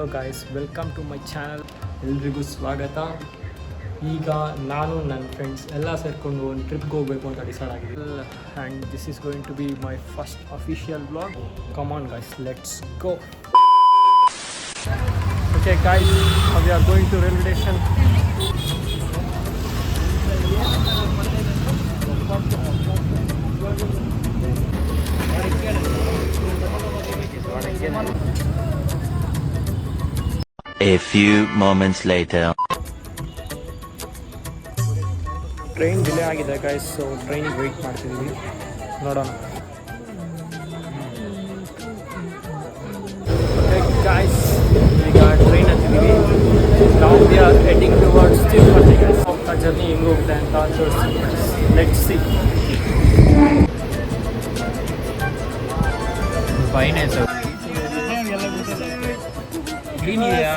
Hello guys, welcome to my channel. ಎಲ್ರಿಗೂ ಸ್ವಾಗತ. ಈಗ ನಾನು ನನ್ನ ಫ್ರೆಂಡ್ಸ್ ಎಲ್ಲ ಸೇರಿಕೊಂಡು ಒಂದು ಟ್ರಿಪ್ಗೆ ಹೋಗಬೇಕು ಅಂತ ಡಿಸೈಡ್ ಆಗಿದೆ. And this is going to be my first official blog. Come on guys, let's go. Okay guys, we are going to railway station. A few moments later. Train delay ಆಗಿದೆ guys, so ಟ್ರೈನಿಗೆ wait ಮಾಡ್ತಿದ್ದೀವಿ. ನೋಡೋಣ. Guys, ಈಗ train ಹತ್ತಿದ್ದೀವಿ. ನಾವು we are heading towards Tirupati. ಆ journey ಹೆಂಗೆ ಹೋಗುತ್ತೆ ಅಂತ ತೋರಿಸ್ತೀನಿ. Let's see. ಫೈನಾನ್ಸ್ ಗ್ರೀನ್ ಇದೆಯಾ?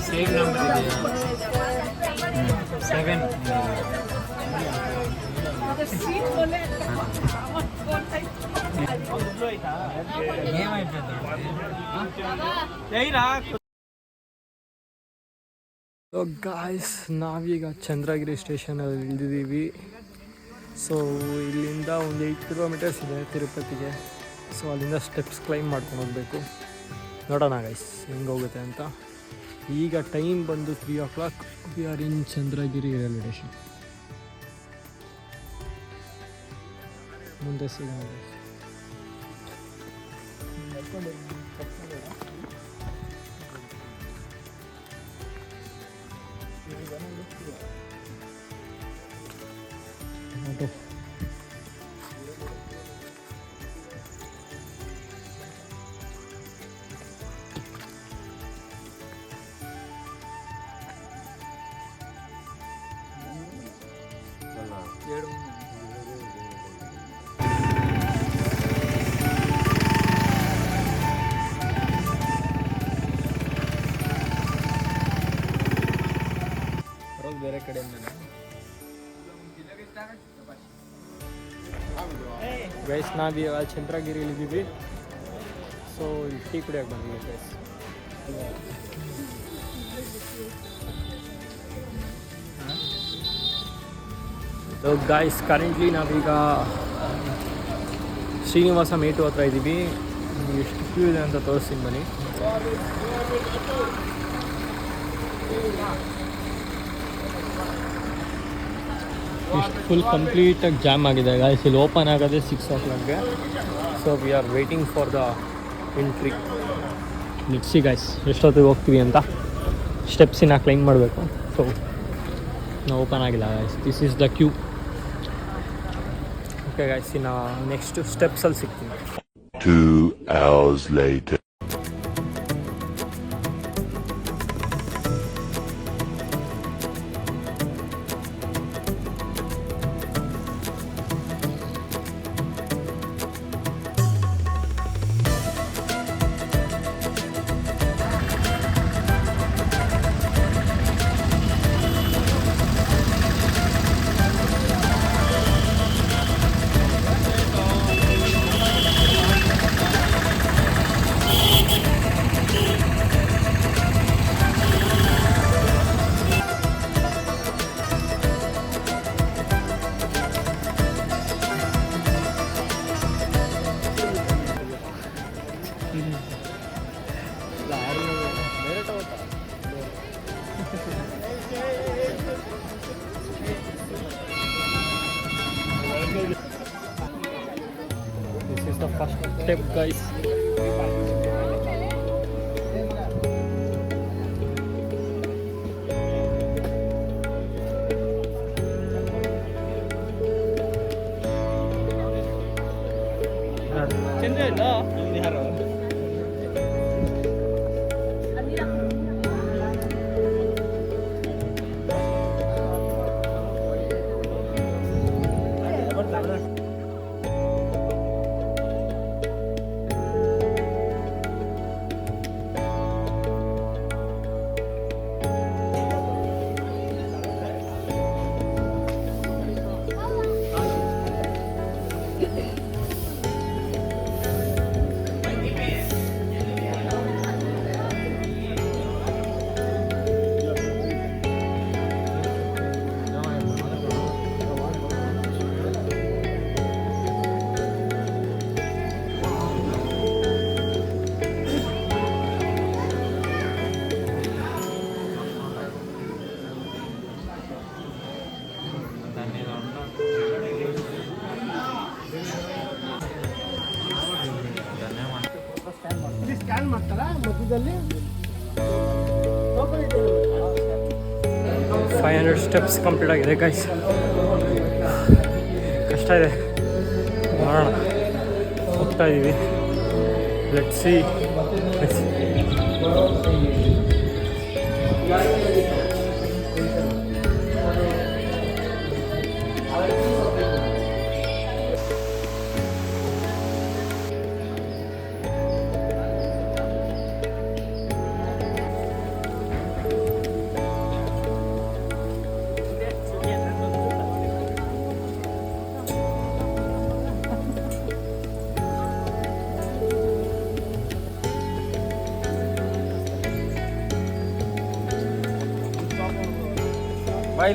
ಸೇಮ್ ನಂಬರ್ ಇದೆಯಾ? 7 ಸೊ ಗಾಯ್ಸ್, ನಾವೀಗ ಚಂದ್ರಗಿರಿ ಸ್ಟೇಷನಲ್ಲಿ ಇಳಿದಿದ್ದೀವಿ. ಸೊ ಇಲ್ಲಿಂದ ಒಂದು 8 ಕಿಲೋಮೀಟರ್ಸ್ ಇದೆ ತಿರುಪತಿಗೆ. ಸೊ ಅಲ್ಲಿಂದ ಸ್ಟೆಪ್ಸ್ ಕ್ಲೈಮ್ ಮಾಡ್ಕೊಂಡು ಹೋಗಬೇಕು. ನೋಡೋಣ ಗೈಸ್ ಹೆಂಗೆ ಹೋಗುತ್ತೆ ಅಂತ. ಈಗ ಟೈಮ್ ಬಂದು 3 o'clock. We are in Chandragiri railway station. ಮುಂದೆ ಸಿಗೋಣ. ಬೇರೆ ಕಡೆಯಿಂದ ಗೈಸ್, ನಾವೀಗ ಚಂದ್ರಗಿರಿಲಿದ್ದೀವಿ. ಸೊ ಇಲ್ಲಿ ಟೀ ಕುಡಿಯೋಕೆ ಬಂದಿದ್ದೀವಿ ಗೈಸ್. ಸೊ ಗಾಯ್ಸ್, ಕರೆಂಟ್ಲಿ ನಾವೀಗ ಶ್ರೀನಿವಾಸ ಮೇಟು ಹತ್ರ ಇದ್ದೀವಿ. ಎಷ್ಟು ಕ್ಯೂ ಇದೆ ಅಂತ ತೋರಿಸ್ತೀನಿ ಬನ್ನಿ. ಇಷ್ಟು ಫುಲ್ ಕಂಪ್ಲೀಟಾಗಿ ಜಾಮ್ ಆಗಿದೆ ಗಾಯ್ಸ್. ಇಲ್ಲಿ ಓಪನ್ ಆಗೋದೇ 6 o'clockಗೆ. So we are waiting for the entry. Let's see guys ಎಷ್ಟೊತ್ತಿಗೆ ಹೋಗ್ತೀವಿ ಅಂತ. ಸ್ಟೆಪ್ಸಿನ ಕ್ಲೈಮ್ ಮಾಡಬೇಕು. ಸೊ ನಾವು ಓಪನ್ ಆಗಿಲ್ಲ guys. This is the queue. Okay guys, ಇನ್ನು ನೆಕ್ಸ್ಟ್ ಸ್ಟೆಪ್ಸಲ್ಲಿ ಸಿಗ್ತೀನಿ. 2 hours later. This is the first step guys. $500 steps complete ಆಗಿದೆ ಗೈಸ್. ಕಷ್ಟ ಇದೆ, ನೋಡೋಣ, ಹೋಗ್ತಾ ಇದ್ದೀವಿ. Let's see. ಬಾಯ್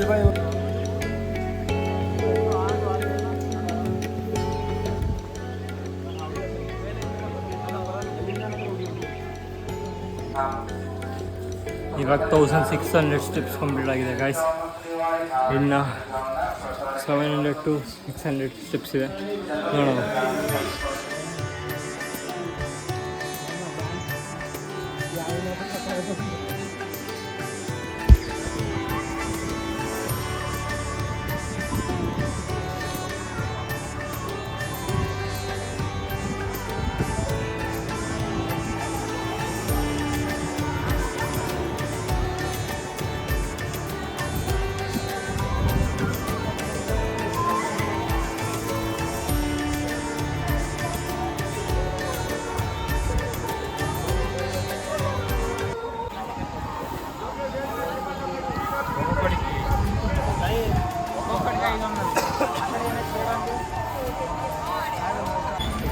ಇವಾಗ 1600 ಸ್ಟೆಪ್ಸ್ ಕಂಪ್ಲೀಟ್ ಆಗಿದೆ ಗಾಯ್ಸ್. ಇನ್ನು 700 to 600 ಸ್ಟೆಪ್ಸ್ ಇದೆ, ನೋಡೋಣ.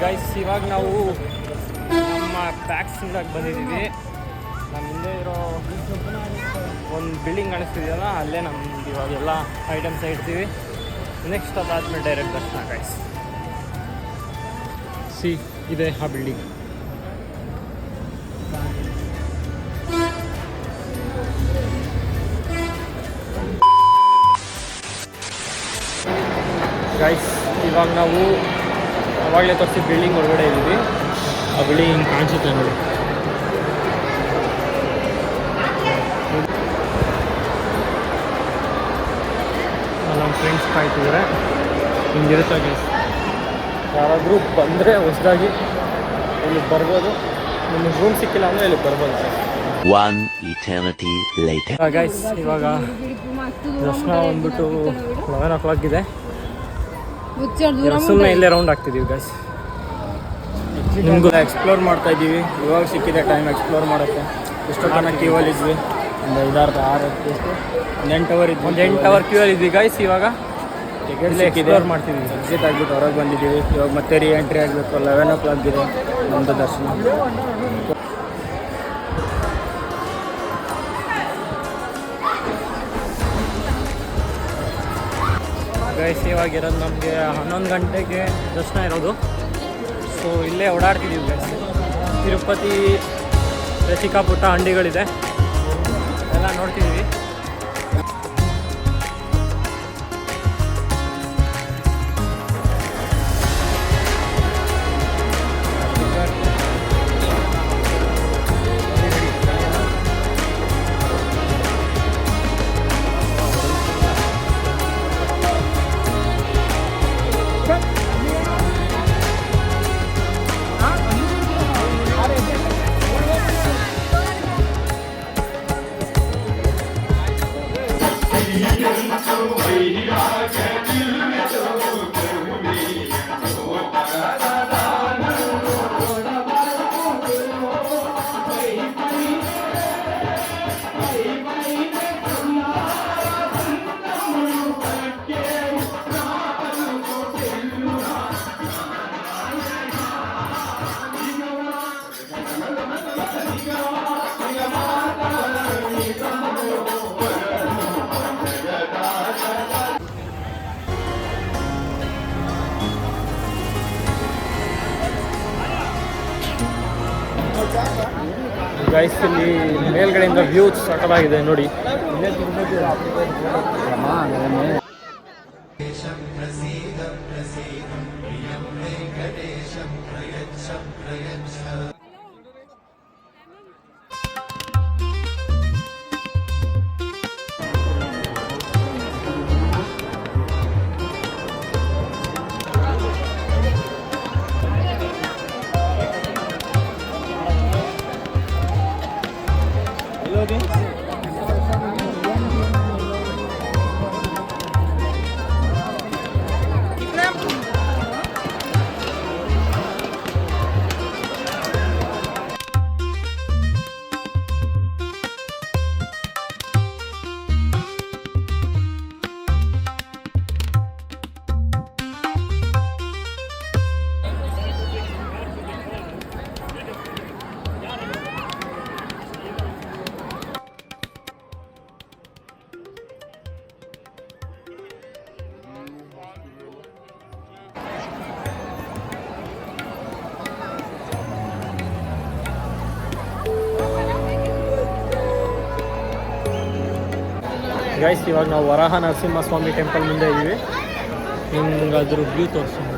ಗೈಸ್, ಇವಾಗ ನಾವು ನಮ್ಮ ಬ್ಯಾಕ್ಸಿಂದಾಗಿ ಬಂದಿದ್ದೀವಿ. ನಮ್ಮ ಹಿಂದೆ ಇರೋ ಒಂದು ಬಿಲ್ಡಿಂಗ್ ಕಾಣಿಸ್ತಿದೆಯಲ್ಲ, ಅಲ್ಲೇ ನಮ್ದು ಇವಾಗೆಲ್ಲ ಐಟಮ್ಸ್ ಇಡ್ತೀವಿ. ನೆಕ್ಸ್ಟ್ ಅದಾದ್ಮೇಲೆ ಡೈರೆಕ್ಟ್ ದರ್ಶನ ಗೈಸ್. ಸಿ, ಇದೆ ಆ ಬಿಲ್ಡಿಂಗ್. ಗೈಸ್, ಇವಾಗ ನಾವು ಅವಾಗಲೇ ತೋರಿಸಿ ಬಿಲ್ಡಿಂಗ್ ಒಳಗಡೆ ಇದ್ದೀವಿ. ಆ ಬಿಲ್ಡಿಂಗ್ ಹಿಂಗೆ ಕಾಣಿಸುತ್ತೆ ನೋಡಿ. ನಮ್ಮ ಫ್ರೆಂಡ್ಸ್ ಕಾಯ್ತಿದ್ದಾರೆ. ಹಿಂಗಿರುತ್ತೆ ಗೈಸ್. ಯಾರಾದರೂ ಬಂದರೆ ಹೊಸದಾಗಿ ಇಲ್ಲಿಗೆ ಬರ್ಬೋದು. ನಿಮಗೆ ರೂಮ್ ಸಿಕ್ಕಿಲ್ಲ ಅಂದರೆ ಇಲ್ಲಿಗೆ ಬರ್ಬೋದು. One eternity later. ಗೈಸ್, ಇವಾಗ ದರ್ಶನ ಬಂದ್ಬಿಟ್ಟು 11 o'clock ಇದೆ. ಸುಮ್ಮನೆ ಇಲ್ಲೇ ರೌಂಡ್ ಆಗ್ತಿದ್ದೀವಿ ಗೈಸ್. ನಿಮಗೂ ಎಕ್ಸ್ಪ್ಲೋರ್ ಮಾಡ್ತಾ ಇದ್ದೀವಿ. ಇವಾಗ ಸಿಕ್ಕಿದೆ ಟೈಮ್ ಎಕ್ಸ್ಪ್ಲೋರ್ ಮಾಡೋಕ್ಕೆ. ಎಷ್ಟೋ ತನಕ ಕ್ಯೂವಲ್ಲಿ ಇದ್ವಿ, ಒಂದು 5-6 ಒಂದು 8 ಅವರ್ ಇದ್ವಿ. ಒಂದು 8 ಅವರ್ ಕ್ಯೂವಲ್ಲಿ ಇದ್ವಿ ಗೈಸ್. ಇವಾಗ ಟಿಕೆಟ್ ಎಕ್ಸ್ಪ್ಲೋರ್ ಮಾಡ್ತಿದ್ವಿ. ಎಕ್ಸಿಟ್ ಆಗಿಬಿಟ್ಟು ಹೊರಗೆ ಬಂದಿದ್ದೀವಿ. ಇವಾಗ ಮತ್ತೆ ರೀ ಎಂಟ್ರಿ ಆಗಬೇಕು. 11 o'clock ಇದೆ ನಮ್ಮದು ದರ್ಶನ. ಗೈಸ್, ಇವಾಗಿರೋದು ನಮಗೆ 11 ಗಂಟೆಗೆ ದರ್ಶನ ಇರೋದು. ಸೊ ಇಲ್ಲೇ ಓಡಾಡ್ತಿದ್ದೀವಿ ಗೈಸ್. ತಿರುಪತಿ ಚಿಕ್ಕ ಪುಟ್ಟ ಅಂಗಡಿಗಳಿದೆ, ಎಲ್ಲ ನೋಡ್ತಿದ್ದೀವಿ. ಗೈಸ್, ಇಲ್ಲಿ ಮೇಲ್ಗಡೆಯಿಂದ ವ್ಯೂ ಸಕಲಾಗಿದೆ ನೋಡಿ. ಗೈಸ್ ಇವಾಗ ನಾವು ವರಾಹ ನರಸಿಂಹಸ್ವಾಮಿ ಟೆಂಪಲ್ ಮುಂದೆ ಇದ್ದೀವಿ. ನಿಮ್ಗೆ ಅದ್ರ ವ್ಯೂ ತೋರಿಸ್ತೀನಿ.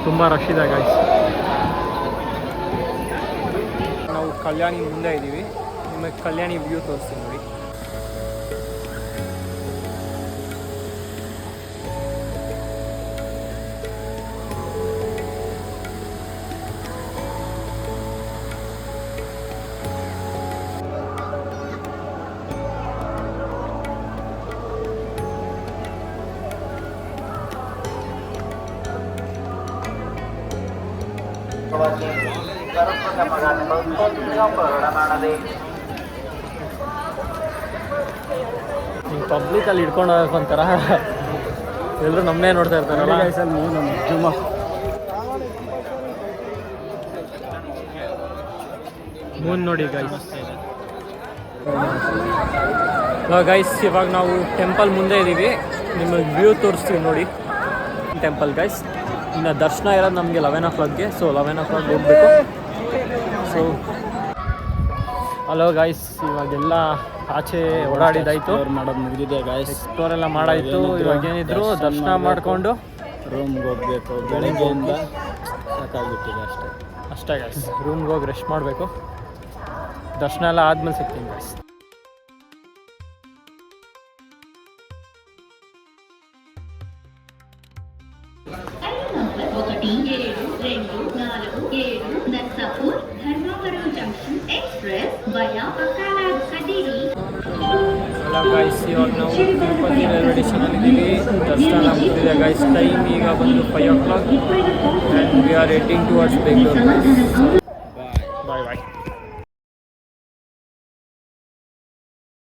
ತುಂಬ ರಶ್ ಇದೆ ಗೈಸ್. ನಾವು ಕಲ್ಯಾಣಿ ಮುಂದೆ ಇದ್ದೀವಿ. ನಿಮಗೆ ಕಲ್ಯಾಣಿ ವ್ಯೂ ತೋರಿಸ್ತೀನಿ ನೋಡಿ. ಹಿಂಗೆ ಪಬ್ಲಿಕಲ್ಲಿ ಹಿಡ್ಕೊಂಡು ಹೋಗಕ್ಕೆ ಒಂಥರ ಎಲ್ಲರೂ ನಮ್ಮನ್ನೇ ನೋಡ್ತಾ ಇರ್ತಾರಲ್ಲ. ಮೂನ್ ನೋಡಿ ಗೈಸ್. ಗೈಸ್ ಇವಾಗ ನಾವು ಟೆಂಪಲ್ ಮುಂದೆ ಇದ್ದೀವಿ. ನಿಮಗೆ ವ್ಯೂ ತೋರಿಸ್ತೀವಿ ನೋಡಿ ಟೆಂಪಲ್ ಗೈಸ್. ಇನ್ನು ದರ್ಶನ ಇರೋದು ನಮಗೆ 11 o'clockಗೆ. ಸೊ 11 o'clock ಹೋಗಬೇಕು. ಸೊ ಹಲೋ ಗೈಸ್, ಇವಾಗೆಲ್ಲ ಆಚೆ ಓಡಾಡಿದಾಯಿತು, ಮಾಡೋದು ಮುಗಿದಿದೆ ಗಾಯ್ಸ್. ಎಕ್ಸ್ಪ್ಲೋರ್ ಎಲ್ಲ ಮಾಡಾಯಿತು. ಇವಾಗ ಏನಿದ್ರು ದರ್ಶನ ಮಾಡಿಕೊಂಡು ರೂಮ್ಗೆ ಹೋಗ್ಬೇಕು. ಬೆಳಗ್ಗೆಯಿಂದ ಸಾಕಾಗ್ಬಿಟ್ಟಿದೆ ಅಷ್ಟೇ ಗೈಸ್. ರೂಮ್ಗೆ ಹೋಗಿ ರೆಸ್ಟ್ ಮಾಡಬೇಕು. ದರ್ಶನ ಎಲ್ಲ ಆದ್ಮೇಲೆ ಸಿಗ್ತೀನಿ ಗೈಸ್. ಹಲೋ ಗೈಸ್, ಇವಾಗ ನಾವು ತಿರುಪತಿ ರೈಲ್ವೆ ಸ್ಟೇಷನಲ್ಲಿದ್ದೀವಿ. ದರ್ಶನ ಮುಗಿದಿದೆ ಗೈಸ್. ಟೈಮ್ ಈಗ ಬಂದು 5 o'clock and we are heading towards Bengaluru.